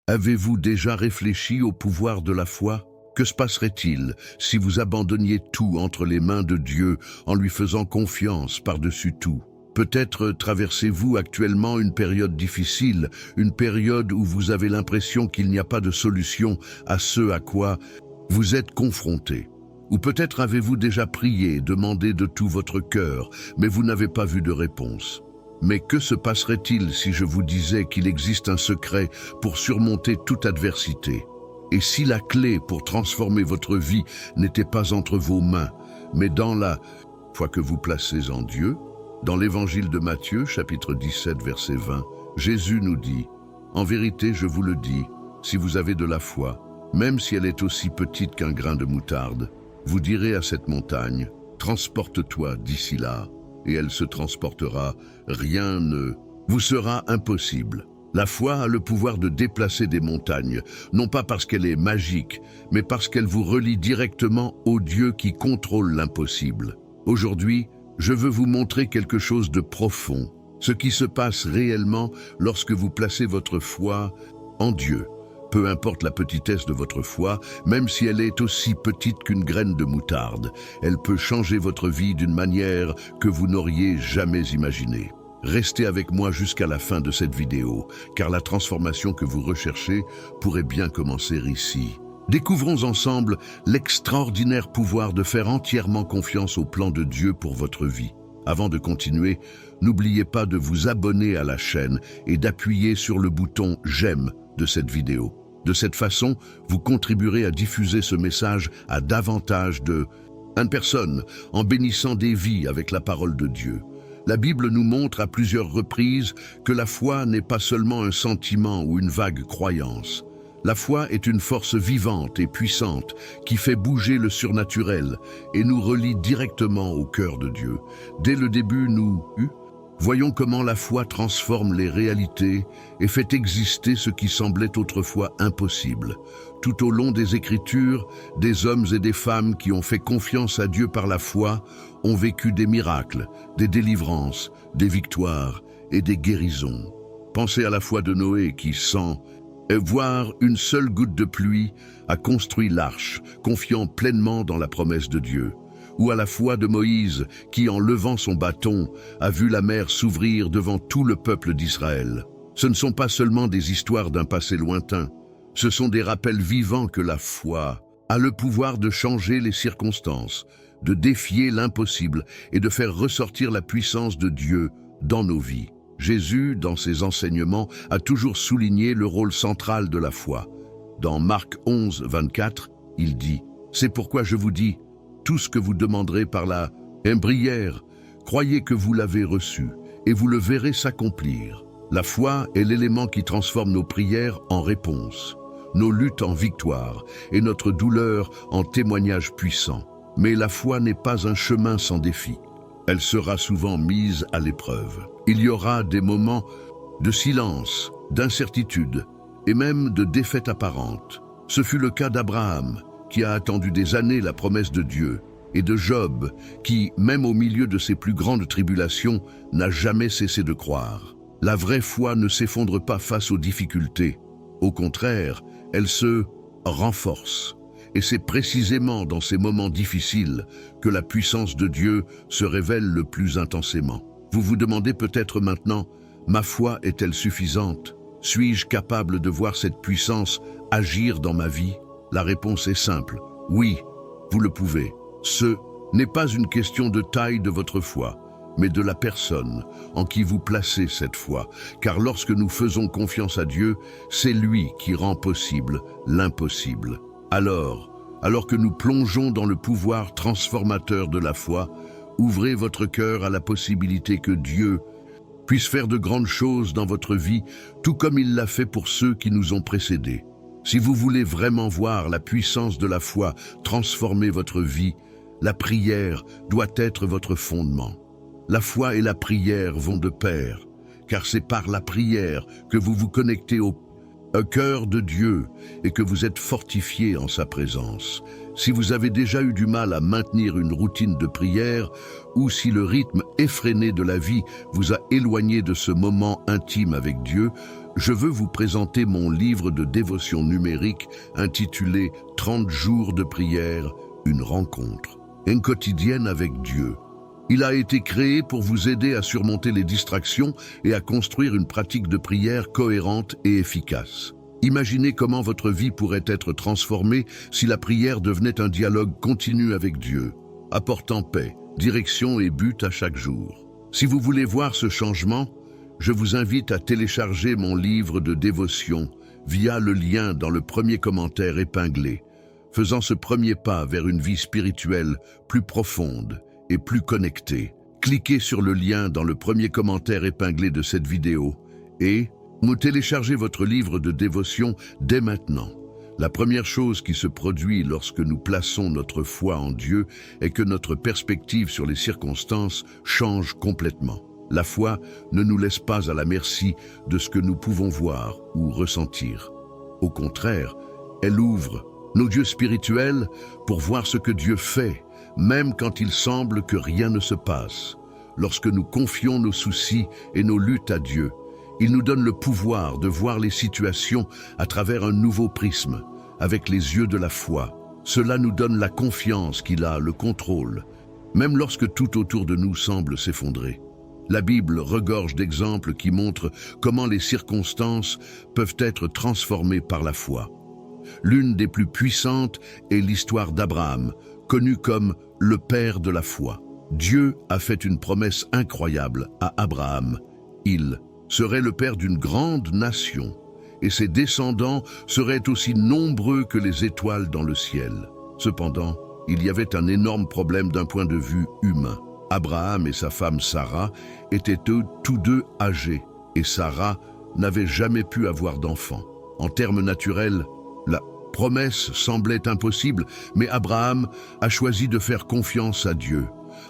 Avez-vous déjà réfléchi au pouvoir de la foi? Que se passerait-il si vous abandonniez tout entre les mains de Dieu en lui faisant confiance par-dessus tout? Peut-être traversez-vous actuellement une période difficile, une période où vous avez l'impression qu'il n'y a pas de solution à ce à quoi vous êtes confronté. Ou peut-être avez-vous déjà prié, demandé de tout votre cœur, mais vous n'avez pas vu de réponse. Mais que se passerait-il si je vous disais qu'il existe un secret pour surmonter toute adversité? Et si la clé pour transformer votre vie n'était pas entre vos mains, mais dans la foi que vous placez en Dieu? Dans l'évangile de Matthieu, chapitre 17, verset 20, Jésus nous dit « En vérité, je vous le dis, si vous avez de la foi, même si elle est aussi petite qu'un grain de moutarde, vous direz à cette montagne, transporte-toi d'ici là, et elle se transportera, rien ne vous sera impossible. » La foi a le pouvoir de déplacer des montagnes, non pas parce qu'elle est magique, mais parce qu'elle vous relie directement au Dieu qui contrôle l'impossible. Aujourd'hui, je veux vous montrer quelque chose de profond, ce qui se passe réellement lorsque vous placez votre foi en Dieu. Peu importe la petitesse de votre foi, même si elle est aussi petite qu'une graine de moutarde, elle peut changer votre vie d'une manière que vous n'auriez jamais imaginée. Restez avec moi jusqu'à la fin de cette vidéo, car la transformation que vous recherchez pourrait bien commencer ici. Découvrons ensemble l'extraordinaire pouvoir de faire entièrement confiance au plan de Dieu pour votre vie. Avant de continuer, n'oubliez pas de vous abonner à la chaîne et d'appuyer sur le bouton « J'aime » de cette vidéo. De cette façon, vous contribuerez à diffuser ce message à davantage de personnes en bénissant des vies avec la parole de Dieu. La Bible nous montre à plusieurs reprises que la foi n'est pas seulement un sentiment ou une vague croyance. La foi est une force vivante et puissante qui fait bouger le surnaturel et nous relie directement au cœur de Dieu. Dès le début, nous voyons comment la foi transforme les réalités et fait exister ce qui semblait autrefois impossible. Tout au long des Écritures, des hommes et des femmes qui ont fait confiance à Dieu par la foi ont vécu des miracles, des délivrances, des victoires et des guérisons. Pensez à la foi de Noé qui, sans voir une seule goutte de pluie, a construit l'arche, confiant pleinement dans la promesse de Dieu. Ou à la foi de Moïse qui, en levant son bâton, a vu la mer s'ouvrir devant tout le peuple d'Israël. Ce ne sont pas seulement des histoires d'un passé lointain, ce sont des rappels vivants que la foi a le pouvoir de changer les circonstances, de défier l'impossible et de faire ressortir la puissance de Dieu dans nos vies. Jésus, dans ses enseignements, a toujours souligné le rôle central de la foi. Dans Marc 11, 24, il dit « C'est pourquoi je vous dis, tout ce que vous demanderez par la prière, croyez que vous l'avez reçu, et vous le verrez s'accomplir. » La foi est l'élément qui transforme nos prières en réponses, nos luttes en victoire et notre douleur en témoignage puissant. Mais la foi n'est pas un chemin sans défi. Elle sera souvent mise à l'épreuve. Il y aura des moments de silence, d'incertitude et même de défaite apparente. Ce fut le cas d'Abraham, qui a attendu des années la promesse de Dieu, et de Job, qui, même au milieu de ses plus grandes tribulations, n'a jamais cessé de croire. La vraie foi ne s'effondre pas face aux difficultés. Au contraire, elle se renforce. Et c'est précisément dans ces moments difficiles que la puissance de Dieu se révèle le plus intensément. Vous vous demandez peut-être maintenant, ma foi est-elle suffisante? Suis-je capable de voir cette puissance agir dans ma vie? La réponse est simple, oui, vous le pouvez. Ce n'est pas une question de taille de votre foi, mais de la personne en qui vous placez cette foi. Car lorsque nous faisons confiance à Dieu, c'est lui qui rend possible l'impossible. Alors que nous plongeons dans le pouvoir transformateur de la foi, ouvrez votre cœur à la possibilité que Dieu puisse faire de grandes choses dans votre vie, tout comme il l'a fait pour ceux qui nous ont précédés. Si vous voulez vraiment voir la puissance de la foi transformer votre vie, la prière doit être votre fondement. La foi et la prière vont de pair, car c'est par la prière que vous vous connectez au cœur de Dieu et que vous êtes fortifié en sa présence. Si vous avez déjà eu du mal à maintenir une routine de prière ou si le rythme effréné de la vie vous a éloigné de ce moment intime avec Dieu, je veux vous présenter mon livre de dévotion numérique intitulé « 30 jours de prière, une rencontre ». Une quotidienne avec Dieu. Il a été créé pour vous aider à surmonter les distractions et à construire une pratique de prière cohérente et efficace. Imaginez comment votre vie pourrait être transformée si la prière devenait un dialogue continu avec Dieu, apportant paix, direction et but à chaque jour. Si vous voulez voir ce changement, je vous invite à télécharger mon livre de dévotion via le lien dans le premier commentaire épinglé, faisant ce premier pas vers une vie spirituelle plus profonde et plus connectée. Cliquez sur le lien dans le premier commentaire épinglé de cette vidéo et vous téléchargez votre livre de dévotion dès maintenant. La première chose qui se produit lorsque nous plaçons notre foi en Dieu est que notre perspective sur les circonstances change complètement. La foi ne nous laisse pas à la merci de ce que nous pouvons voir ou ressentir. Au contraire, elle ouvre nos yeux spirituels pour voir ce que Dieu fait, même quand il semble que rien ne se passe. Lorsque nous confions nos soucis et nos luttes à Dieu, il nous donne le pouvoir de voir les situations à travers un nouveau prisme, avec les yeux de la foi. Cela nous donne la confiance qu'il a le contrôle, même lorsque tout autour de nous semble s'effondrer. La Bible regorge d'exemples qui montrent comment les circonstances peuvent être transformées par la foi. L'une des plus puissantes est l'histoire d'Abraham, connu comme le père de la foi. Dieu a fait une promesse incroyable à Abraham. Il serait le père d'une grande nation, et ses descendants seraient aussi nombreux que les étoiles dans le ciel. Cependant, il y avait un énorme problème d'un point de vue humain. Abraham et sa femme Sarah étaient tous deux âgés, et Sarah n'avait jamais pu avoir d'enfant. En termes naturels, la promesse semblait impossible, mais Abraham a choisi de faire confiance à Dieu.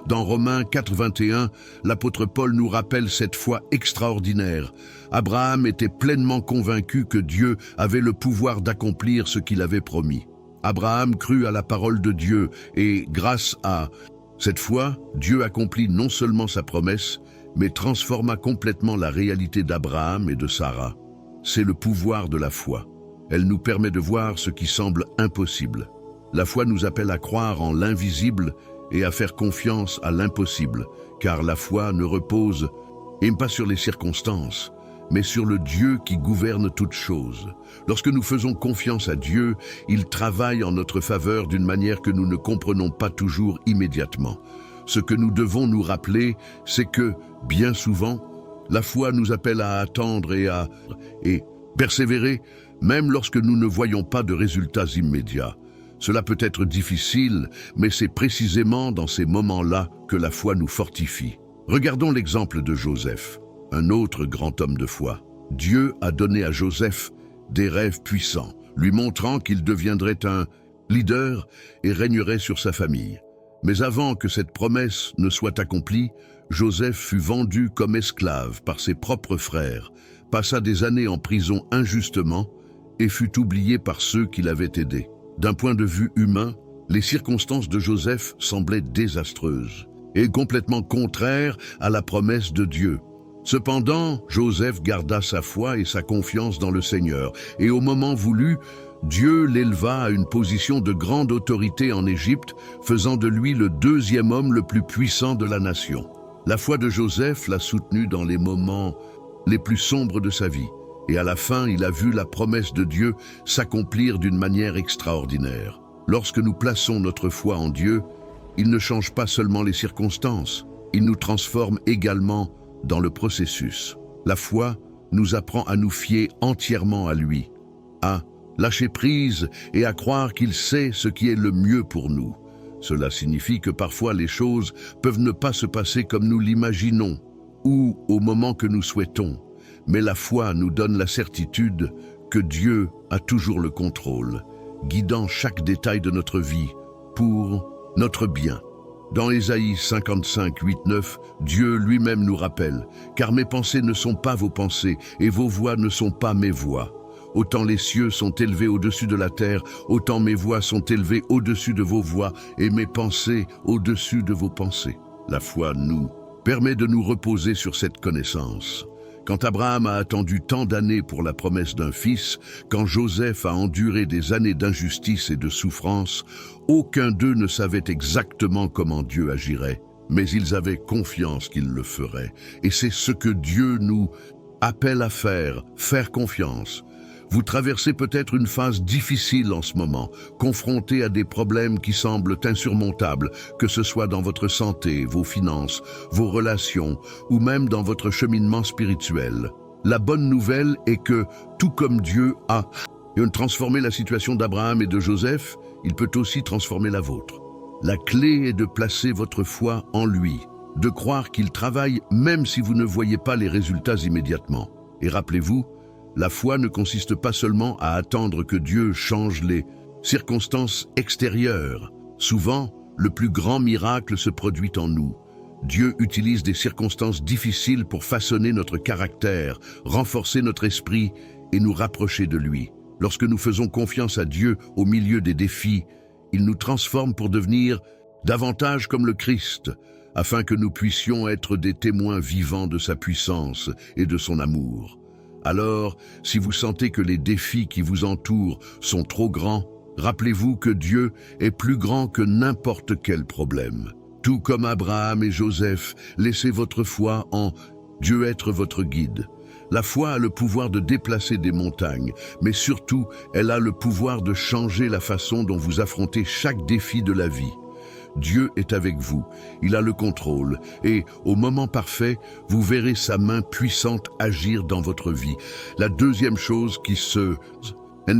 Dans Romains 4:21, l'apôtre Paul nous rappelle cette foi extraordinaire. Abraham était pleinement convaincu que Dieu avait le pouvoir d'accomplir ce qu'il avait promis. Abraham crut à la parole de Dieu et, grâce à cette foi, Dieu accomplit non seulement sa promesse, mais transforma complètement la réalité d'Abraham et de Sarah. C'est le pouvoir de la foi. Elle nous permet de voir ce qui semble impossible. La foi nous appelle à croire en l'invisible et à faire confiance à l'impossible, car la foi ne repose, et pas sur les circonstances, mais sur le Dieu qui gouverne toutes choses. Lorsque nous faisons confiance à Dieu, il travaille en notre faveur d'une manière que nous ne comprenons pas toujours immédiatement. Ce que nous devons nous rappeler, c'est que, bien souvent, la foi nous appelle à attendre et persévérer, même lorsque nous ne voyons pas de résultats immédiats. Cela peut être difficile, mais c'est précisément dans ces moments-là que la foi nous fortifie. Regardons l'exemple de Joseph, un autre grand homme de foi. Dieu a donné à Joseph des rêves puissants, lui montrant qu'il deviendrait un leader et régnerait sur sa famille. Mais avant que cette promesse ne soit accomplie, Joseph fut vendu comme esclave par ses propres frères, passa des années en prison injustement et fut oublié par ceux qui l'avaient aidé. D'un point de vue humain, les circonstances de Joseph semblaient désastreuses et complètement contraires à la promesse de Dieu. Cependant, Joseph garda sa foi et sa confiance dans le Seigneur, et au moment voulu, Dieu l'éleva à une position de grande autorité en Égypte, faisant de lui le deuxième homme le plus puissant de la nation. La foi de Joseph l'a soutenu dans les moments les plus sombres de sa vie. Et à la fin, il a vu la promesse de Dieu s'accomplir d'une manière extraordinaire. Lorsque nous plaçons notre foi en Dieu, il ne change pas seulement les circonstances, il nous transforme également dans le processus. La foi nous apprend à nous fier entièrement à lui, à lâcher prise et à croire qu'il sait ce qui est le mieux pour nous. Cela signifie que parfois les choses peuvent ne pas se passer comme nous l'imaginons ou au moment que nous souhaitons. Mais la foi nous donne la certitude que Dieu a toujours le contrôle, guidant chaque détail de notre vie pour notre bien. Dans Ésaïe 55, 8, 9, Dieu lui-même nous rappelle « Car mes pensées ne sont pas vos pensées, et vos voix ne sont pas mes voix. Autant les cieux sont élevés au-dessus de la terre, autant mes voix sont élevées au-dessus de vos voix, et mes pensées au-dessus de vos pensées. » La foi nous permet de nous reposer sur cette connaissance. Quand Abraham a attendu tant d'années pour la promesse d'un fils, quand Joseph a enduré des années d'injustice et de souffrance, aucun d'eux ne savait exactement comment Dieu agirait, mais ils avaient confiance qu'il le ferait. Et c'est ce que Dieu nous appelle à faire confiance. Vous traversez peut-être une phase difficile en ce moment, confronté à des problèmes qui semblent insurmontables, que ce soit dans votre santé, vos finances, vos relations ou même dans votre cheminement spirituel. La bonne nouvelle est que, tout comme Dieu a transformé la situation d'Abraham et de Joseph, il peut aussi transformer la vôtre. La clé est de placer votre foi en lui, de croire qu'il travaille même si vous ne voyez pas les résultats immédiatement. Et rappelez-vous, la foi ne consiste pas seulement à attendre que Dieu change les circonstances extérieures. Souvent, le plus grand miracle se produit en nous. Dieu utilise des circonstances difficiles pour façonner notre caractère, renforcer notre esprit et nous rapprocher de lui. Lorsque nous faisons confiance à Dieu au milieu des défis, il nous transforme pour devenir davantage comme le Christ, afin que nous puissions être des témoins vivants de sa puissance et de son amour. Alors, si vous sentez que les défis qui vous entourent sont trop grands, rappelez-vous que Dieu est plus grand que n'importe quel problème. Tout comme Abraham et Joseph, laissez votre foi en Dieu être votre guide. La foi a le pouvoir de déplacer des montagnes, mais surtout, elle a le pouvoir de changer la façon dont vous affrontez chaque défi de la vie. Dieu est avec vous, il a le contrôle, et au moment parfait, vous verrez sa main puissante agir dans votre vie. La deuxième chose qui se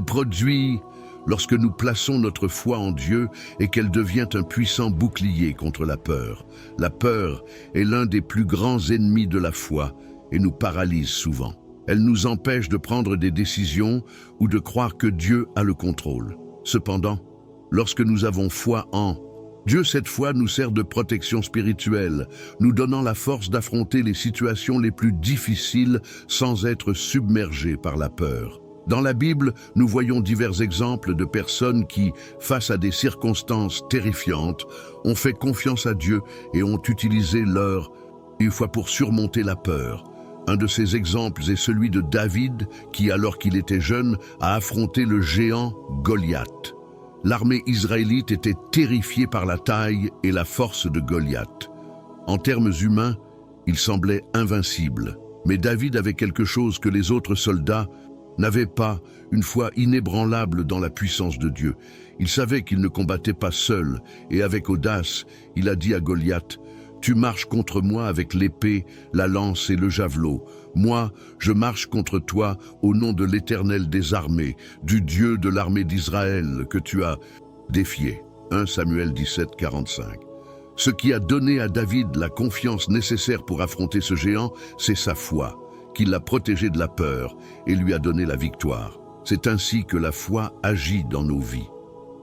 produit lorsque nous plaçons notre foi en Dieu est qu'elle devient un puissant bouclier contre la peur. La peur est l'un des plus grands ennemis de la foi et nous paralyse souvent. Elle nous empêche de prendre des décisions ou de croire que Dieu a le contrôle. Cependant, lorsque nous avons foi en Dieu, cette foi nous sert de protection spirituelle, nous donnant la force d'affronter les situations les plus difficiles sans être submergés par la peur. Dans la Bible, nous voyons divers exemples de personnes qui, face à des circonstances terrifiantes, ont fait confiance à Dieu et ont utilisé leur foi pour surmonter la peur. Un de ces exemples est celui de David qui, alors qu'il était jeune, a affronté le géant Goliath. L'armée israélite était terrifiée par la taille et la force de Goliath. En termes humains, il semblait invincible. Mais David avait quelque chose que les autres soldats n'avaient pas, une foi inébranlable dans la puissance de Dieu. Il savait qu'il ne combattait pas seul, et avec audace, il a dit à Goliath, « Tu marches contre moi avec l'épée, la lance et le javelot. Moi, je marche contre toi au nom de l'Éternel des armées, du Dieu de l'armée d'Israël que tu as défié. » 1 Samuel 17, 45. Ce qui a donné à David la confiance nécessaire pour affronter ce géant, c'est sa foi, qui l'a protégé de la peur et lui a donné la victoire. C'est ainsi que la foi agit dans nos vies.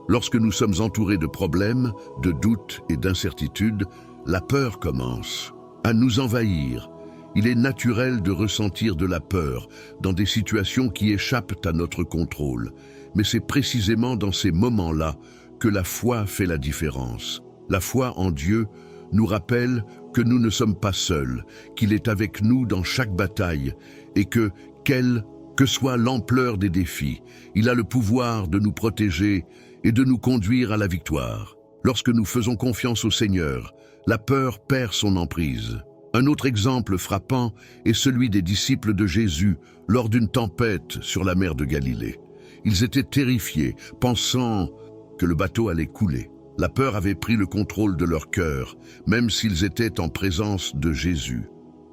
Lorsque nous sommes entourés de problèmes, de doutes et d'incertitudes, la peur commence à nous envahir. Il est naturel de ressentir de la peur dans des situations qui échappent à notre contrôle. Mais c'est précisément dans ces moments-là que la foi fait la différence. La foi en Dieu nous rappelle que nous ne sommes pas seuls, qu'il est avec nous dans chaque bataille et que, quelle que soit l'ampleur des défis, il a le pouvoir de nous protéger et de nous conduire à la victoire. Lorsque nous faisons confiance au Seigneur, la peur perd son emprise. Un autre exemple frappant est celui des disciples de Jésus lors d'une tempête sur la mer de Galilée. Ils étaient terrifiés, pensant que le bateau allait couler. La peur avait pris le contrôle de leur cœur, même s'ils étaient en présence de Jésus.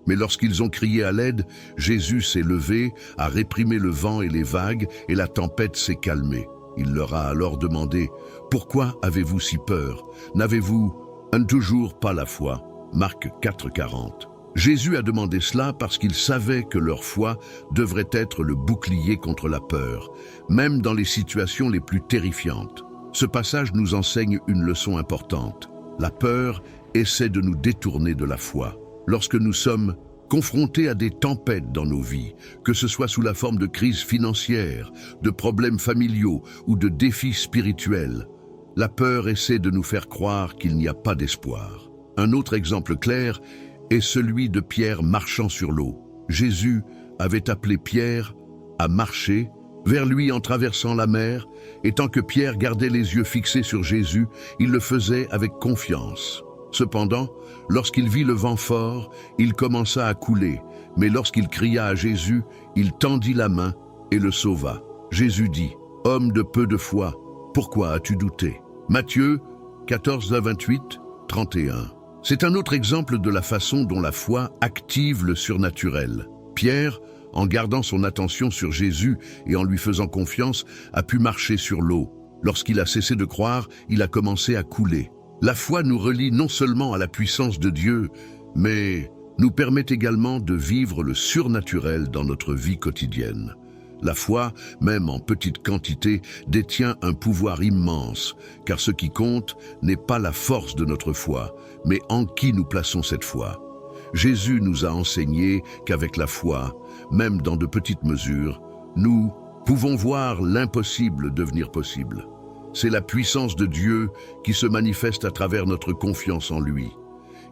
Mais lorsqu'ils ont crié à l'aide, Jésus s'est levé, a réprimé le vent et les vagues, et la tempête s'est calmée. Il leur a alors demandé « Pourquoi avez-vous si peur? N'avez-vous toujours pas la foi ?» Marc 4, 40. Jésus a demandé cela parce qu'il savait que leur foi devrait être le bouclier contre la peur, même dans les situations les plus terrifiantes. Ce passage nous enseigne une leçon importante. La peur essaie de nous détourner de la foi. Lorsque nous sommes confrontés à des tempêtes dans nos vies, que ce soit sous la forme de crises financières, de problèmes familiaux ou de défis spirituels, la peur essaie de nous faire croire qu'il n'y a pas d'espoir. Un autre exemple clair est celui de Pierre marchant sur l'eau. Jésus avait appelé Pierre à marcher vers lui en traversant la mer, et tant que Pierre gardait les yeux fixés sur Jésus, il le faisait avec confiance. Cependant, lorsqu'il vit le vent fort, il commença à couler, mais lorsqu'il cria à Jésus, il tendit la main et le sauva. Jésus dit, « Homme de peu de foi, pourquoi as-tu douté ?» Matthieu 14-28, 31. C'est un autre exemple de la façon dont la foi active le surnaturel. Pierre, en gardant son attention sur Jésus et en lui faisant confiance, a pu marcher sur l'eau. Lorsqu'il a cessé de croire, il a commencé à couler. La foi nous relie non seulement à la puissance de Dieu, mais nous permet également de vivre le surnaturel dans notre vie quotidienne. La foi, même en petite quantité, détient un pouvoir immense, car ce qui compte n'est pas la force de notre foi, mais en qui nous plaçons cette foi. Jésus nous a enseigné qu'avec la foi, même dans de petites mesures, nous pouvons voir l'impossible devenir possible. C'est la puissance de Dieu qui se manifeste à travers notre confiance en lui.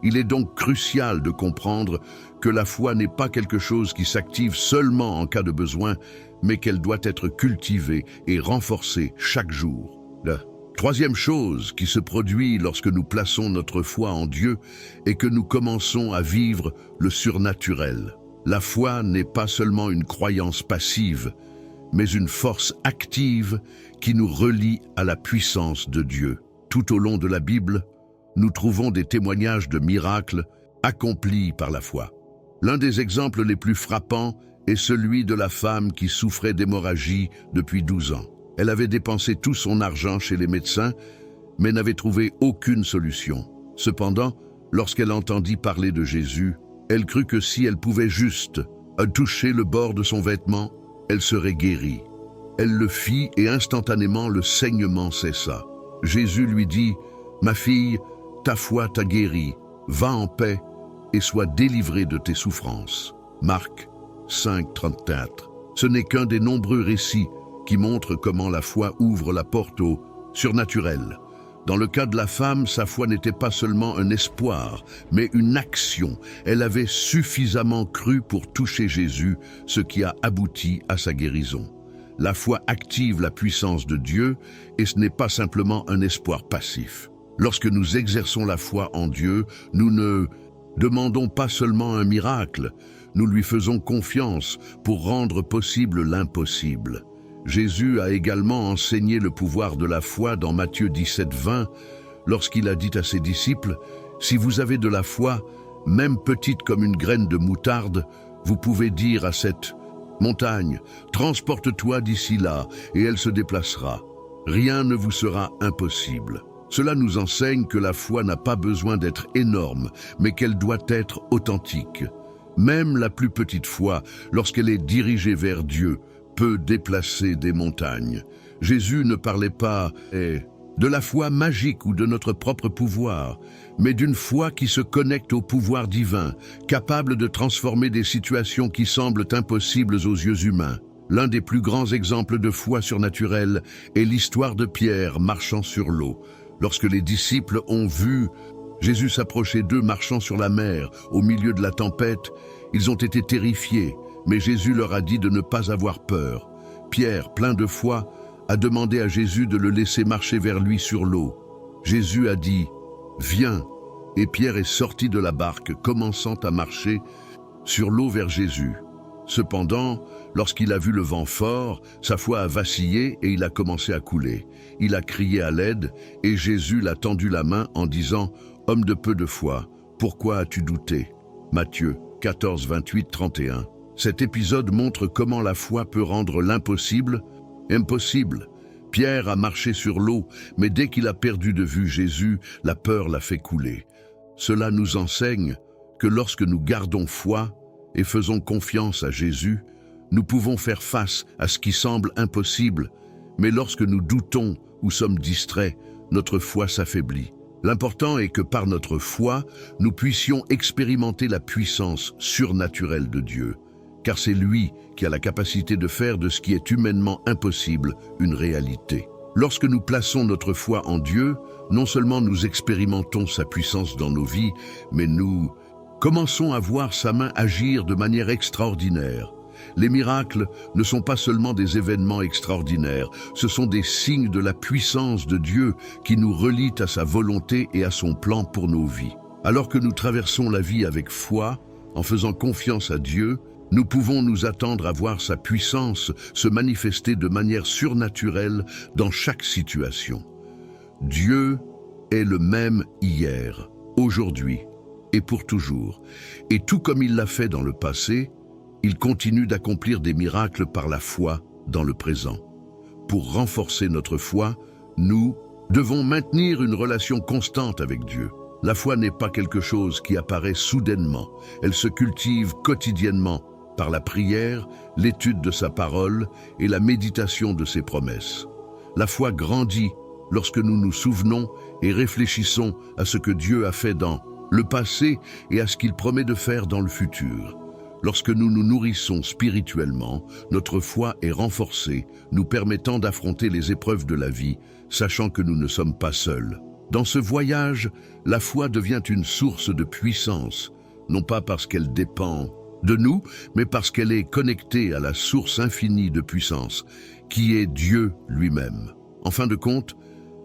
Il est donc crucial de comprendre que la foi n'est pas quelque chose qui s'active seulement en cas de besoin, mais qu'elle doit être cultivée et renforcée chaque jour. La troisième chose qui se produit lorsque nous plaçons notre foi en Dieu est que nous commençons à vivre le surnaturel. La foi n'est pas seulement une croyance passive, mais une force active qui nous relie à la puissance de Dieu. Tout au long de la Bible, nous trouvons des témoignages de miracles accomplis par la foi. L'un des exemples les plus frappants est celui de la femme qui souffrait d'hémorragie depuis 12 ans. Elle avait dépensé tout son argent chez les médecins, mais n'avait trouvé aucune solution. Cependant, lorsqu'elle entendit parler de Jésus, elle crut que si elle pouvait juste toucher le bord de son vêtement, elle serait guérie. Elle le fit et instantanément le saignement cessa. Jésus lui dit, « Ma fille, ta foi t'a guérie, va en paix et sois délivrée de tes souffrances. » Marc 5, 34. Ce n'est qu'un des nombreux récits qui montrent comment la foi ouvre la porte au surnaturel. Dans le cas de la femme, sa foi n'était pas seulement un espoir, mais une action. Elle avait suffisamment cru pour toucher Jésus, ce qui a abouti à sa guérison. La foi active la puissance de Dieu et ce n'est pas simplement un espoir passif. Lorsque nous exerçons la foi en Dieu, nous ne demandons pas seulement un miracle, nous lui faisons confiance pour rendre possible l'impossible. Jésus a également enseigné le pouvoir de la foi dans Matthieu 17, 20, lorsqu'il a dit à ses disciples, « Si vous avez de la foi, même petite comme une graine de moutarde, vous pouvez dire à cette montagne, transporte-toi d'ici là, et elle se déplacera. Rien ne vous sera impossible. » Cela nous enseigne que la foi n'a pas besoin d'être énorme, mais qu'elle doit être authentique. Même la plus petite foi, lorsqu'elle est dirigée vers Dieu, peut déplacer des montagnes. Jésus ne parlait pas de la foi magique ou de notre propre pouvoir, mais d'une foi qui se connecte au pouvoir divin, capable de transformer des situations qui semblent impossibles aux yeux humains. L'un des plus grands exemples de foi surnaturelle est l'histoire de Pierre marchant sur l'eau. Lorsque les disciples ont vu Jésus s'approcher d'eux marchant sur la mer, au milieu de la tempête, ils ont été terrifiés, mais Jésus leur a dit de ne pas avoir peur. Pierre, plein de foi, a demandé à Jésus de le laisser marcher vers lui sur l'eau. Jésus a dit « Viens !» et Pierre est sorti de la barque, commençant à marcher sur l'eau vers Jésus. Cependant, lorsqu'il a vu le vent fort, sa foi a vacillé et il a commencé à couler. Il a crié à l'aide et Jésus l'a tendu la main en disant « Homme de peu de foi, pourquoi as-tu douté ?» Matthieu 14, 28, 31. Cet épisode montre comment la foi peut rendre l'impossible impossible. Pierre a marché sur l'eau, mais dès qu'il a perdu de vue Jésus, la peur l'a fait couler. Cela nous enseigne que lorsque nous gardons foi et faisons confiance à Jésus, nous pouvons faire face à ce qui semble impossible, mais lorsque nous doutons ou sommes distraits, notre foi s'affaiblit. L'important est que par notre foi, nous puissions expérimenter la puissance surnaturelle de Dieu, car c'est lui qui a la capacité de faire de ce qui est humainement impossible une réalité. Lorsque nous plaçons notre foi en Dieu, non seulement nous expérimentons sa puissance dans nos vies, mais nous Commençons à voir sa main agir de manière extraordinaire. Les miracles ne sont pas seulement des événements extraordinaires, ce sont des signes de la puissance de Dieu qui nous relient à sa volonté et à son plan pour nos vies. Alors que nous traversons la vie avec foi, en faisant confiance à Dieu, nous pouvons nous attendre à voir sa puissance se manifester de manière surnaturelle dans chaque situation. Dieu est le même hier, aujourd'hui et pour toujours. Et tout comme il l'a fait dans le passé, il continue d'accomplir des miracles par la foi dans le présent. Pour renforcer notre foi, nous devons maintenir une relation constante avec Dieu. La foi n'est pas quelque chose qui apparaît soudainement. Elle se cultive quotidiennement par la prière, l'étude de sa parole et la méditation de ses promesses. La foi grandit lorsque nous nous souvenons et réfléchissons à ce que Dieu a fait dans le passé et à ce qu'il promet de faire dans le futur. Lorsque nous nous nourrissons spirituellement, notre foi est renforcée, nous permettant d'affronter les épreuves de la vie, sachant que nous ne sommes pas seuls. Dans ce voyage, la foi devient une source de puissance, non pas parce qu'elle dépend de nous, mais parce qu'elle est connectée à la source infinie de puissance, qui est Dieu lui-même. En fin de compte,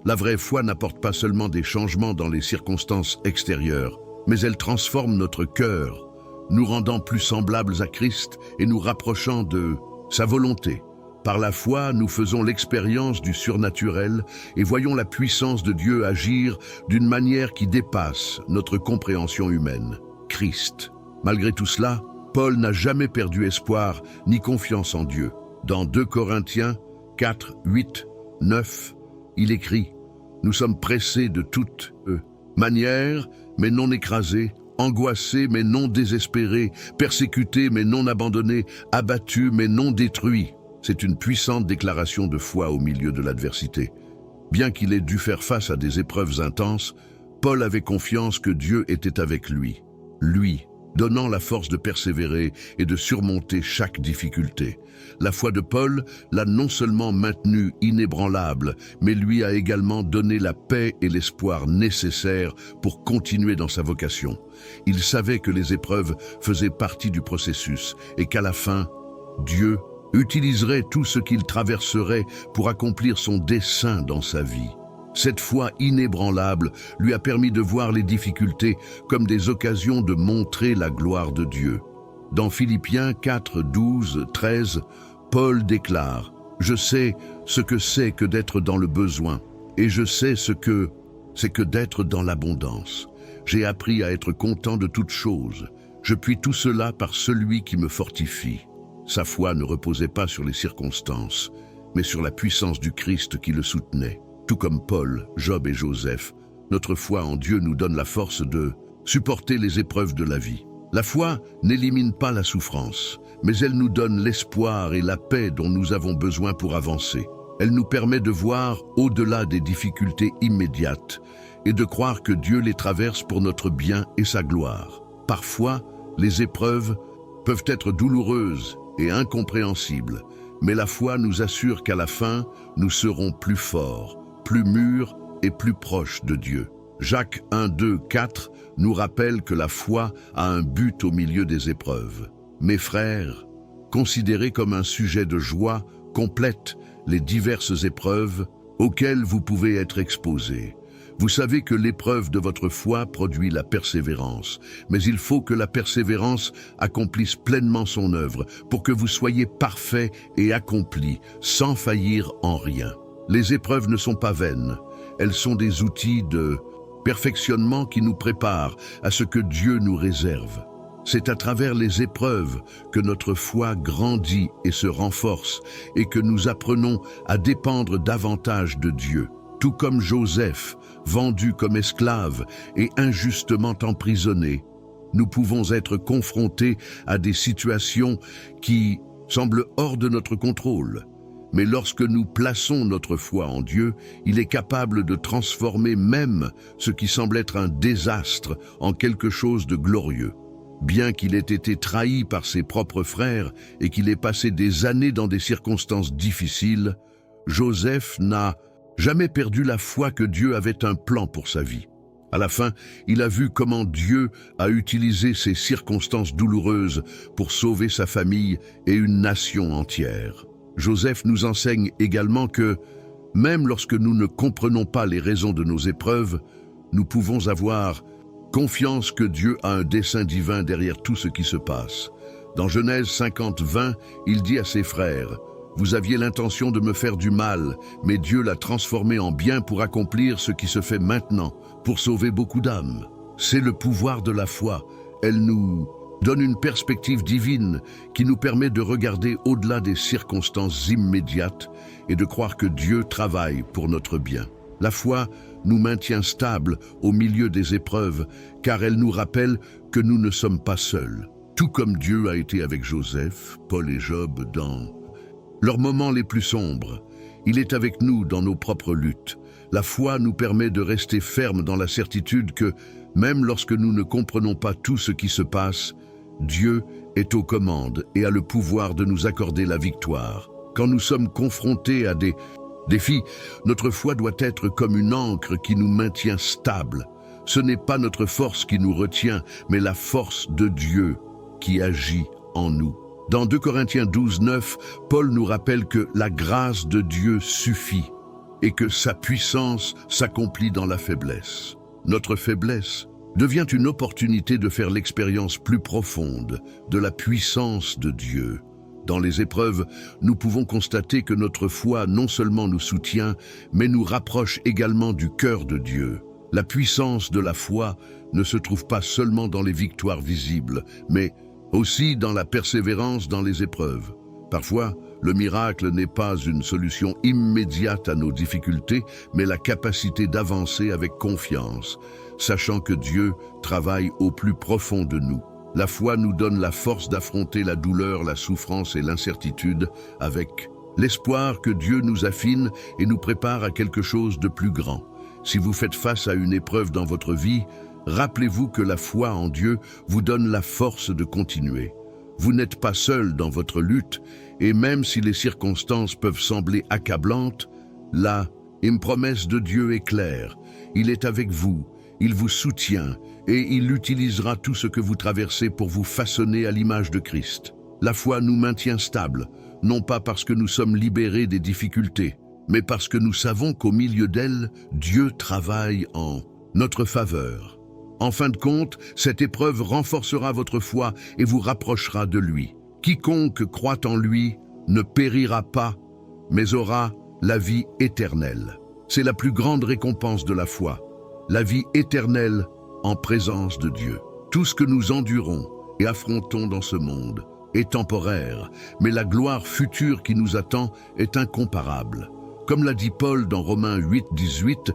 la vraie foi n'apporte pas seulement des changements dans les circonstances extérieures, mais elle transforme notre cœur, nous rendant plus semblables à Christ et nous rapprochant de sa volonté. Par la foi, nous faisons l'expérience du surnaturel et voyons la puissance de Dieu agir d'une manière qui dépasse notre compréhension humaine. Christ. Malgré tout cela, Paul n'a jamais perdu espoir ni confiance en Dieu. Dans 2 Corinthiens 4, 8, 9, il écrit « Nous sommes pressés de toute manière, mais non écrasés, angoissés mais non désespérés, persécutés mais non abandonnés, abattus mais non détruits. » C'est une puissante déclaration de foi au milieu de l'adversité. Bien qu'il ait dû faire face à des épreuves intenses, Paul avait confiance que Dieu était avec lui. Lui, donnant la force de persévérer et de surmonter chaque difficulté. La foi de Paul l'a non seulement maintenu inébranlable, mais lui a également donné la paix et l'espoir nécessaires pour continuer dans sa vocation. Il savait que les épreuves faisaient partie du processus et qu'à la fin, Dieu utiliserait tout ce qu'il traverserait pour accomplir son dessein dans sa vie. Cette foi inébranlable lui a permis de voir les difficultés comme des occasions de montrer la gloire de Dieu. Dans Philippiens 4, 12, 13, Paul déclare « Je sais ce que c'est que d'être dans le besoin, et je sais ce que c'est que d'être dans l'abondance. J'ai appris à être content de toutes choses. Je puis tout cela par celui qui me fortifie. » Sa foi ne reposait pas sur les circonstances, mais sur la puissance du Christ qui le soutenait. Tout comme Paul, Job et Joseph, notre foi en Dieu nous donne la force de supporter les épreuves de la vie. La foi n'élimine pas la souffrance, mais elle nous donne l'espoir et la paix dont nous avons besoin pour avancer. Elle nous permet de voir au-delà des difficultés immédiates et de croire que Dieu les traverse pour notre bien et sa gloire. Parfois, les épreuves peuvent être douloureuses et incompréhensibles, mais la foi nous assure qu'à la fin, nous serons plus forts, plus mûrs et plus proches de Dieu. Jacques 1, 2, 4 nous rappelle que la foi a un but au milieu des épreuves. Mes frères, considérez comme un sujet de joie complète les diverses épreuves auxquelles vous pouvez être exposés. Vous savez que l'épreuve de votre foi produit la persévérance, mais il faut que la persévérance accomplisse pleinement son œuvre pour que vous soyez parfaits et accomplis, sans faillir en rien. Les épreuves ne sont pas vaines, elles sont des outils de perfectionnement qui nous préparent à ce que Dieu nous réserve. C'est à travers les épreuves que notre foi grandit et se renforce et que nous apprenons à dépendre davantage de Dieu. Tout comme Joseph, vendu comme esclave et injustement emprisonné, nous pouvons être confrontés à des situations qui semblent hors de notre contrôle. Mais lorsque nous plaçons notre foi en Dieu, il est capable de transformer même ce qui semble être un désastre en quelque chose de glorieux. Bien qu'il ait été trahi par ses propres frères et qu'il ait passé des années dans des circonstances difficiles, Joseph n'a jamais perdu la foi que Dieu avait un plan pour sa vie. À la fin, il a vu comment Dieu a utilisé ces circonstances douloureuses pour sauver sa famille et une nation entière. Joseph nous enseigne également que, même lorsque nous ne comprenons pas les raisons de nos épreuves, nous pouvons avoir confiance que Dieu a un dessein divin derrière tout ce qui se passe. Dans Genèse 50:20, il dit à ses frères: « Vous aviez l'intention de me faire du mal, mais Dieu l'a transformé en bien pour accomplir ce qui se fait maintenant, pour sauver beaucoup d'âmes. » C'est le pouvoir de la foi. Elle nous donne une perspective divine qui nous permet de regarder au-delà des circonstances immédiates et de croire que Dieu travaille pour notre bien. La foi nous maintient stables au milieu des épreuves, car elle nous rappelle que nous ne sommes pas seuls. Tout comme Dieu a été avec Joseph, Paul et Job dans leurs moments les plus sombres, il est avec nous dans nos propres luttes. La foi nous permet de rester fermes dans la certitude que, même lorsque nous ne comprenons pas tout ce qui se passe, Dieu est aux commandes et a le pouvoir de nous accorder la victoire. Quand nous sommes confrontés à des défis, notre foi doit être comme une ancre qui nous maintient stables. Ce n'est pas notre force qui nous retient, mais la force de Dieu qui agit en nous. Dans 2 Corinthiens 12:9, Paul nous rappelle que la grâce de Dieu suffit et que sa puissance s'accomplit dans la faiblesse. Notre faiblesse devient une opportunité de faire l'expérience plus profonde de la puissance de Dieu. Dans les épreuves, nous pouvons constater que notre foi non seulement nous soutient, mais nous rapproche également du cœur de Dieu. La puissance de la foi ne se trouve pas seulement dans les victoires visibles, mais aussi dans la persévérance dans les épreuves. Parfois, le miracle n'est pas une solution immédiate à nos difficultés, mais la capacité d'avancer avec confiance, sachant que Dieu travaille au plus profond de nous. La foi nous donne la force d'affronter la douleur, la souffrance et l'incertitude avec l'espoir que Dieu nous affine et nous prépare à quelque chose de plus grand. Si vous faites face à une épreuve dans votre vie, rappelez-vous que la foi en Dieu vous donne la force de continuer. Vous n'êtes pas seul dans votre lutte, et même si les circonstances peuvent sembler accablantes, la promesse de Dieu est claire. Il est avec vous, il vous soutient, et il utilisera tout ce que vous traversez pour vous façonner à l'image de Christ. La foi nous maintient stables, non pas parce que nous sommes libérés des difficultés, mais parce que nous savons qu'au milieu d'elles, Dieu travaille en notre faveur. En fin de compte, cette épreuve renforcera votre foi et vous rapprochera de lui. Quiconque croit en lui ne périra pas, mais aura la vie éternelle. C'est la plus grande récompense de la foi, la vie éternelle en présence de Dieu. Tout ce que nous endurons et affrontons dans ce monde est temporaire, mais la gloire future qui nous attend est incomparable. Comme l'a dit Paul dans Romains 8:18,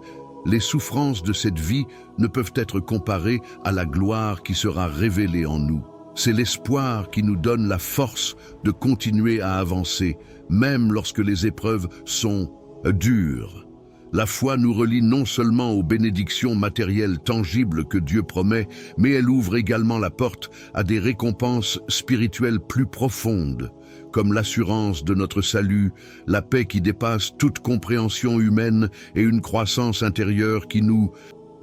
les souffrances de cette vie ne peuvent être comparées à la gloire qui sera révélée en nous. C'est l'espoir qui nous donne la force de continuer à avancer, même lorsque les épreuves sont dures. La foi nous relie non seulement aux bénédictions matérielles tangibles que Dieu promet, mais elle ouvre également la porte à des récompenses spirituelles plus profondes, comme l'assurance de notre salut, la paix qui dépasse toute compréhension humaine et une croissance intérieure qui nous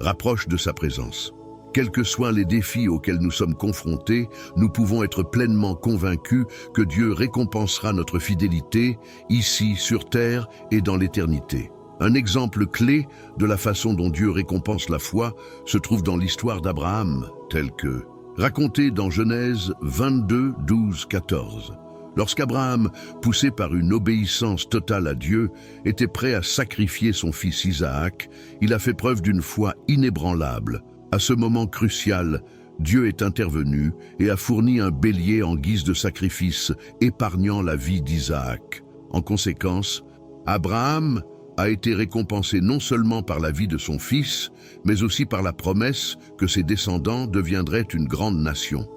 rapproche de sa présence. Quels que soient les défis auxquels nous sommes confrontés, nous pouvons être pleinement convaincus que Dieu récompensera notre fidélité, ici sur terre et dans l'éternité. Un exemple clé de la façon dont Dieu récompense la foi se trouve dans l'histoire d'Abraham, telle que racontée dans Genèse 22, 12, 14. Lorsqu'Abraham, poussé par une obéissance totale à Dieu, était prêt à sacrifier son fils Isaac, il a fait preuve d'une foi inébranlable. À ce moment crucial, Dieu est intervenu et a fourni un bélier en guise de sacrifice, épargnant la vie d'Isaac. En conséquence, Abraham a été récompensé non seulement par la vie de son fils, mais aussi par la promesse que ses descendants deviendraient une grande nation.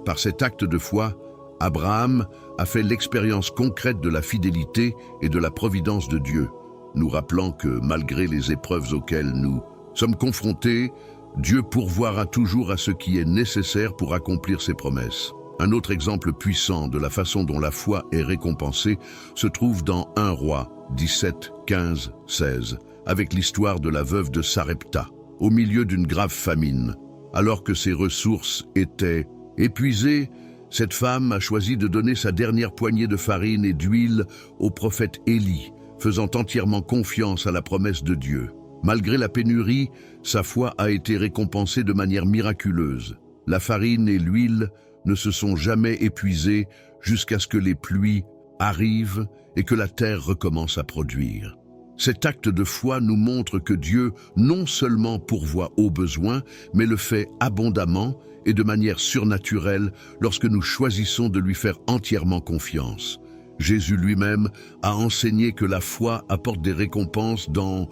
Par cet acte de foi, Abraham a fait l'expérience concrète de la fidélité et de la providence de Dieu, nous rappelant que malgré les épreuves auxquelles nous sommes confrontés, Dieu pourvoira toujours à ce qui est nécessaire pour accomplir ses promesses. Un autre exemple puissant de la façon dont la foi est récompensée se trouve dans 1 Roi 17, 15, 16, avec l'histoire de la veuve de Sarepta. au milieu d'une grave famine. Alors que ses ressources étaient épuisées, cette femme a choisi de donner sa dernière poignée de farine et d'huile au prophète Élie, faisant entièrement confiance à la promesse de Dieu. Malgré la pénurie, sa foi a été récompensée de manière miraculeuse. La farine et l'huile ne se sont jamais épuisées jusqu'à ce que les pluies arrivent et que la terre recommence à produire. Cet acte de foi nous montre que Dieu non seulement pourvoit aux besoins, mais le fait abondamment et de manière surnaturelle lorsque nous choisissons de lui faire entièrement confiance. Jésus lui-même a enseigné que la foi apporte des récompenses dans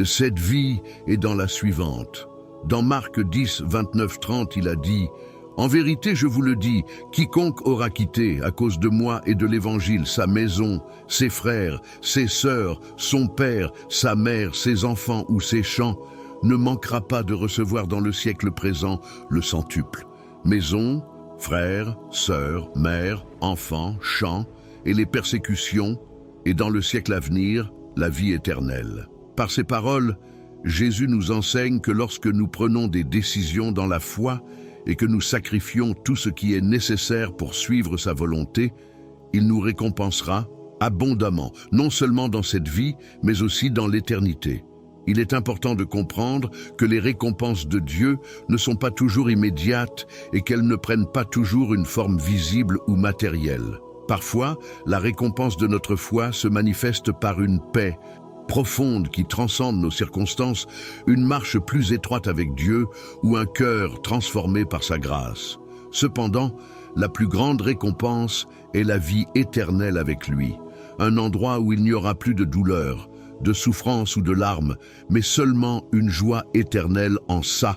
cette vie et dans la suivante. Dans Marc 10, 29-30, il a dit « En vérité, je vous le dis, quiconque aura quitté, à cause de moi et de l'Évangile, sa maison, ses frères, ses sœurs, son père, sa mère, ses enfants ou ses champs, ne manquera pas de recevoir dans le siècle présent le centuple. Maison, frères, sœurs, mères, enfants, champs, et les persécutions, et dans le siècle à venir, la vie éternelle. » Par ces paroles, Jésus nous enseigne que lorsque nous prenons des décisions dans la foi et que nous sacrifions tout ce qui est nécessaire pour suivre sa volonté, il nous récompensera abondamment, non seulement dans cette vie, mais aussi dans l'éternité. Il est important de comprendre que les récompenses de Dieu ne sont pas toujours immédiates et qu'elles ne prennent pas toujours une forme visible ou matérielle. Parfois, la récompense de notre foi se manifeste par une paix profonde qui transcende nos circonstances, une marche plus étroite avec Dieu ou un cœur transformé par sa grâce. Cependant, la plus grande récompense est la vie éternelle avec lui, un endroit où il n'y aura plus de douleur, de souffrance ou de larmes, mais seulement une joie éternelle en sa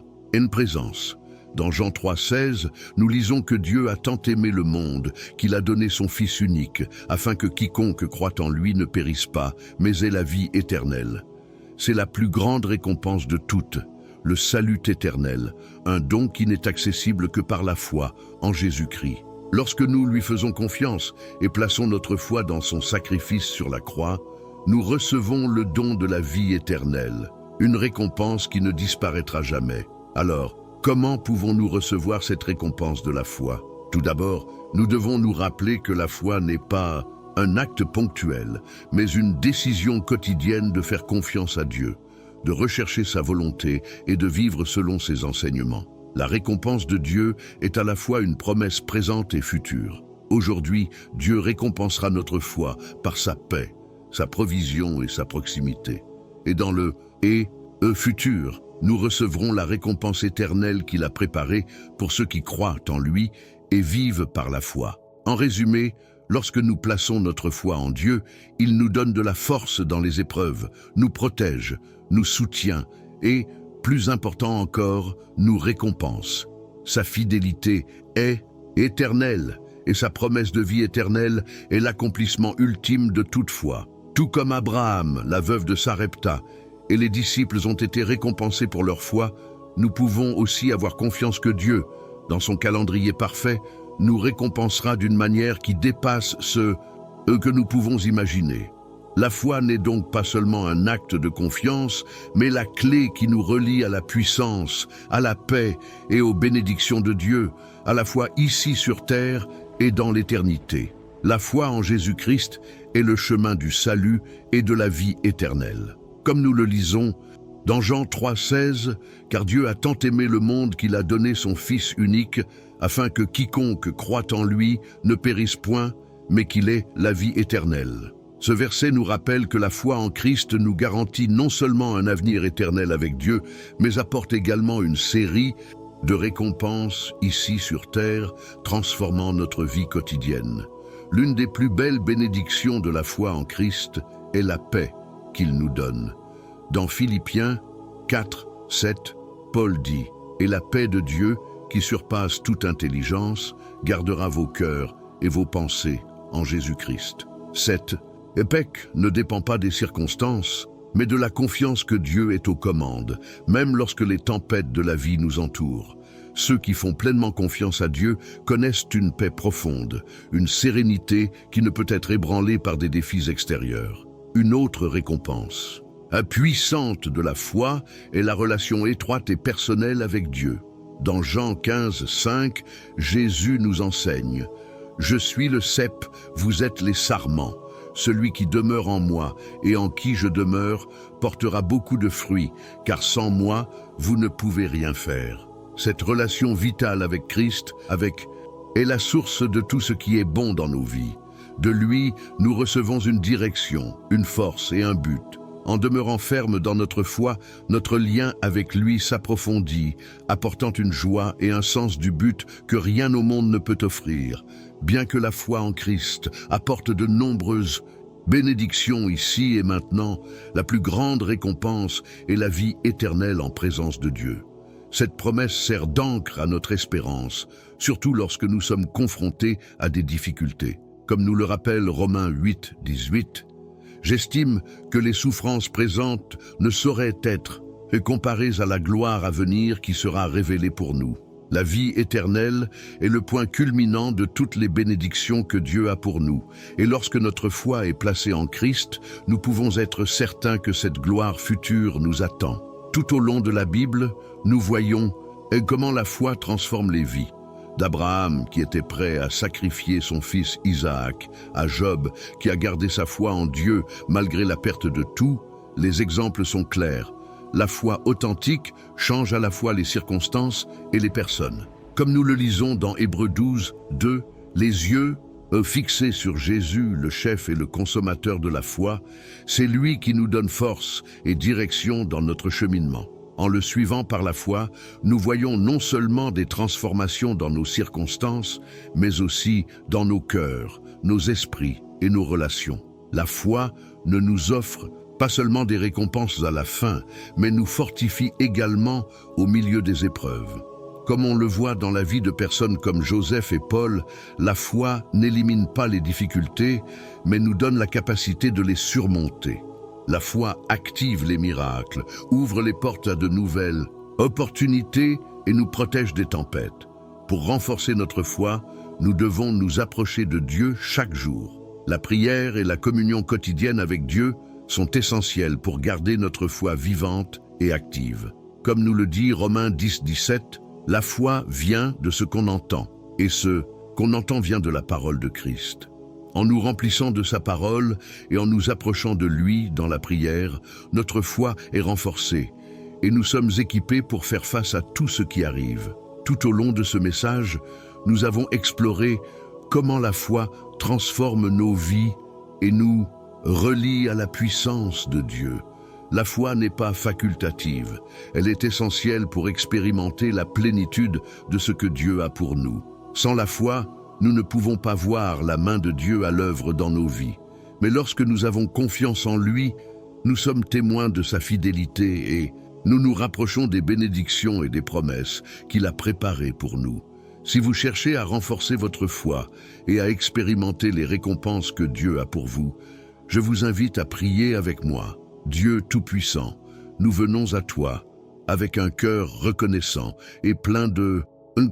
présence. Dans Jean 3,16, nous lisons que Dieu a tant aimé le monde qu'il a donné son Fils unique, afin que quiconque croit en lui ne périsse pas, mais ait la vie éternelle. C'est la plus grande récompense de toutes, le salut éternel, un don qui n'est accessible que par la foi en Jésus-Christ. Lorsque nous lui faisons confiance et plaçons notre foi dans son sacrifice sur la croix, nous recevons le don de la vie éternelle, une récompense qui ne disparaîtra jamais. Alors, comment pouvons-nous recevoir cette récompense de la foi? Tout d'abord, nous devons nous rappeler que la foi n'est pas un acte ponctuel, mais une décision quotidienne de faire confiance à Dieu, de rechercher sa volonté et de vivre selon ses enseignements. La récompense de Dieu est à la fois une promesse présente et future. Aujourd'hui, Dieu récompensera notre foi par sa paix, sa provision et sa proximité. Et dans le « et » futur, nous recevrons la récompense éternelle qu'il a préparée pour ceux qui croient en lui et vivent par la foi. En résumé, lorsque nous plaçons notre foi en Dieu, il nous donne de la force dans les épreuves, nous protège, nous soutient et, plus important encore, nous récompense. Sa fidélité est éternelle et sa promesse de vie éternelle est l'accomplissement ultime de toute foi. Tout comme Abraham, la veuve de Sarepta, et les disciples ont été récompensés pour leur foi, nous pouvons aussi avoir confiance que Dieu, dans son calendrier parfait, nous récompensera d'une manière qui dépasse ce que nous pouvons imaginer. La foi n'est donc pas seulement un acte de confiance, mais la clé qui nous relie à la puissance, à la paix et aux bénédictions de Dieu, à la fois ici sur terre et dans l'éternité. La foi en Jésus-Christ est le chemin du salut et de la vie éternelle. Comme nous le lisons dans Jean 3,16, « Car Dieu a tant aimé le monde qu'il a donné son Fils unique, afin que quiconque croit en lui ne périsse point, mais qu'il ait la vie éternelle. » Ce verset nous rappelle que la foi en Christ nous garantit non seulement un avenir éternel avec Dieu, mais apporte également une série de récompenses ici sur terre, transformant notre vie quotidienne. L'une des plus belles bénédictions de la foi en Christ est la paix qu'il nous donne. Dans Philippiens 4, 7, Paul dit « Et la paix de Dieu, qui surpasse toute intelligence, gardera vos cœurs et vos pensées en Jésus-Christ. » Cette paix ne dépend pas des circonstances, mais de la confiance que Dieu est aux commandes, même lorsque les tempêtes de la vie nous entourent. Ceux qui font pleinement confiance à Dieu connaissent une paix profonde, une sérénité qui ne peut être ébranlée par des défis extérieurs. Une autre récompense. puissante de la foi est la relation étroite et personnelle avec Dieu. Dans Jean 15, 5, Jésus nous enseigne « Je suis le cep, vous êtes les sarments. Celui qui demeure en moi et en qui je demeure portera beaucoup de fruits, car sans moi, vous ne pouvez rien faire. » Cette relation vitale avec Christ, est la source de tout ce qui est bon dans nos vies. De lui, nous recevons une direction, une force et un but. En demeurant ferme dans notre foi, notre lien avec lui s'approfondit, apportant une joie et un sens du but que rien au monde ne peut offrir. Bien que la foi en Christ apporte de nombreuses bénédictions ici et maintenant, la plus grande récompense est la vie éternelle en présence de Dieu. Cette promesse sert d'encre à notre espérance, surtout lorsque nous sommes confrontés à des difficultés. Comme nous le rappelle Romains 8, 18, « J'estime que les souffrances présentes ne sauraient être comparées à la gloire à venir qui sera révélée pour nous. La vie éternelle est le point culminant de toutes les bénédictions que Dieu a pour nous. Et lorsque notre foi est placée en Christ, nous pouvons être certains que cette gloire future nous attend. Tout au long de la Bible, nous voyons comment la foi transforme les vies. D'Abraham qui était prêt à sacrifier son fils Isaac, à Job qui a gardé sa foi en Dieu malgré la perte de tout, les exemples sont clairs. La foi authentique change à la fois les circonstances et les personnes. Comme nous le lisons dans Hébreux 12, 2, les yeux fixés sur Jésus, le chef et le consommateur de la foi, c'est lui qui nous donne force et direction dans notre cheminement. En le suivant par la foi, nous voyons non seulement des transformations dans nos circonstances, mais aussi dans nos cœurs, nos esprits et nos relations. La foi ne nous offre pas seulement des récompenses à la fin, mais nous fortifie également au milieu des épreuves. Comme on le voit dans la vie de personnes comme Joseph et Paul, la foi n'élimine pas les difficultés, mais nous donne la capacité de les surmonter. La foi active les miracles, ouvre les portes à de nouvelles opportunités et nous protège des tempêtes. Pour renforcer notre foi, nous devons nous approcher de Dieu chaque jour. La prière et la communion quotidienne avec Dieu sont essentielles pour garder notre foi vivante et active. Comme nous le dit Romains 10, 17, la foi vient de ce qu'on entend, et ce qu'on entend vient de la parole de Christ. En nous remplissant de sa parole et en nous approchant de lui dans la prière, notre foi est renforcée et nous sommes équipés pour faire face à tout ce qui arrive. Tout au long de ce message, nous avons exploré comment la foi transforme nos vies et nous relie à la puissance de Dieu. La foi n'est pas facultative, elle est essentielle pour expérimenter la plénitude de ce que Dieu a pour nous. Sans la foi, nous ne pouvons pas voir la main de Dieu à l'œuvre dans nos vies. Mais lorsque nous avons confiance en lui, nous sommes témoins de sa fidélité et nous nous rapprochons des bénédictions et des promesses qu'il a préparées pour nous. Si vous cherchez à renforcer votre foi et à expérimenter les récompenses que Dieu a pour vous, je vous invite à prier avec moi. Dieu Tout-Puissant, nous venons à toi avec un cœur reconnaissant et plein de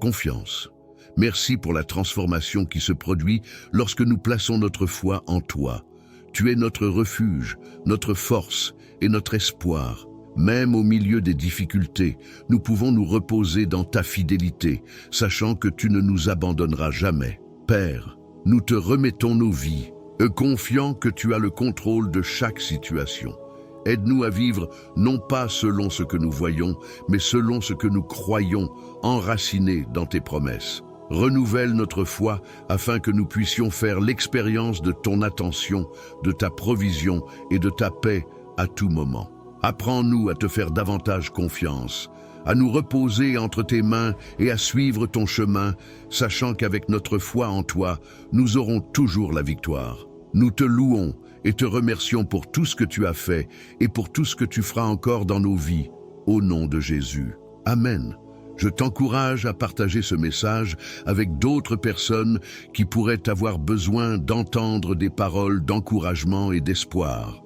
confiance. Merci pour la transformation qui se produit lorsque nous plaçons notre foi en toi. Tu es notre refuge, notre force et notre espoir. Même au milieu des difficultés, nous pouvons nous reposer dans ta fidélité, sachant que tu ne nous abandonneras jamais. Père, nous te remettons nos vies, confiant que tu as le contrôle de chaque situation. Aide-nous à vivre non pas selon ce que nous voyons, mais selon ce que nous croyons, enracinés dans tes promesses. Renouvelle notre foi afin que nous puissions faire l'expérience de ton attention, de ta provision et de ta paix à tout moment. Apprends-nous à te faire davantage confiance, à nous reposer entre tes mains et à suivre ton chemin, sachant qu'avec notre foi en toi, nous aurons toujours la victoire. Nous te louons et te remercions pour tout ce que tu as fait et pour tout ce que tu feras encore dans nos vies. Au nom de Jésus. Amen. Je t'encourage à partager ce message avec d'autres personnes qui pourraient avoir besoin d'entendre des paroles d'encouragement et d'espoir.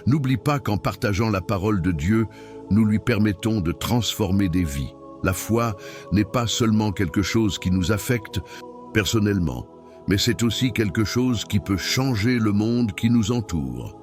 N'oublie pas qu'en partageant la parole de Dieu, nous lui permettons de transformer des vies. La foi n'est pas seulement quelque chose qui nous affecte personnellement, mais c'est aussi quelque chose qui peut changer le monde qui nous entoure.